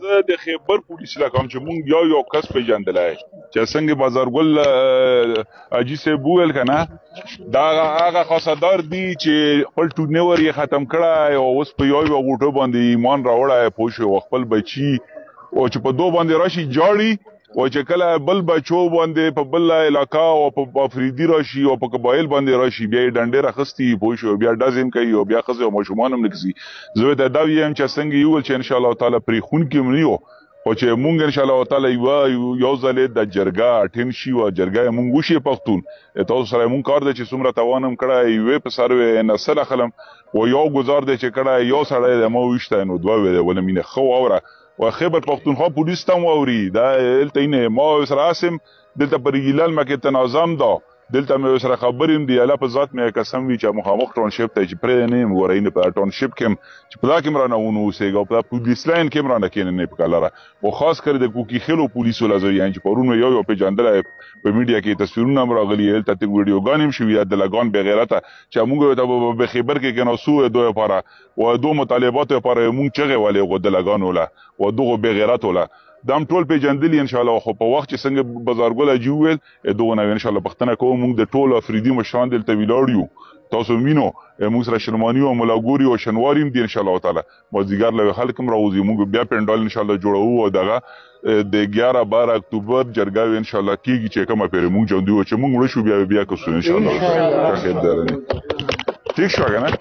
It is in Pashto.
زه د خیبر پولیس لکم چې مونږ یو کس پیژندلای چې څنګه بازارګل اجي صاحب وویل که نه دا هغه خاصدار دي چې خپل ټورنور یې ختم کړی او اوس په یو غوټو باندې ایمان راوړی پوه شو خپل بچي او چې په دو باندې راشي جاړي او چې کله بل بچو باندې په بل علاقه او په افریدي راشي او په قبایل باندې راشي بیا یې ډنډې راخستي پوه شو بیا ډزم کوي او بیا ښځې او ماشومان هم نکسي زه ورته دا وایم چې څنګه یې وویل چې انشاءالله تعالی پرېښونکي هم نه یو خو چې مونږ انشاءالله تعالی یو ځل د جرګه اټین شي او جرګه یې مونږ وشي پښتون تاسو سره مونږ کار دی چې څومره توان هم کړی یوې په سر نسل اخلم و یو ګزار دی چې کړی یو سړی دی ما وویشتی نو دوه وی دی ولې مینه ښه واوره و خیبر پختونخوا پولیس ته هم واوري دا دلته اینه ما سره اسم دلته په ریګیلال مکې تناظم ده دلته مې سره خبرې هم دي الله په ذات مې قسم وي چې مخامخ ټاونشپ ته چې پرې نه یم ګورئ نه په ټاونشپ کې هم چې په دا کې هم رانه ونه اوسېږه او په دا پولیس لاین کې هم رانه کښېنه نه په کلره او خاص کر د کوکي خیلو پولیسو له زه یعنې چې پرون یو پېژندلی په میډیا کې تصویرونه هم راغلي هلته ته ویډیوګانې هم شوي د لګان بېغیرته چې موږ ته په خیبر کې کېناستو دو لپاره و دو مطالباتو لپاره موږ چغې ولې د لګانو له و دغو بېغیرتو له دا هم ټول پیژندلي انشاءالله خو په وخت چې څنګه بازارګل اجي وویل دغو نه انشاءالله پوښتنه کوو موږ د ټولو افریدي مشران دلته ولاړ یو تاسو وینو موږ سره شرماني او ملاګوري او شنواري هم دي انشاءالله تعالی مازدیګر له خلک هم راوځي موږ بیا پنډال انشاءالله جوړوو او دغه د 11-12 اکتوبر جرګه انشاءالله کېږي چې کومه پرې موږ جوندي و چې موږ مړه شو بیا کوو انشاءالله ټیک شو که نه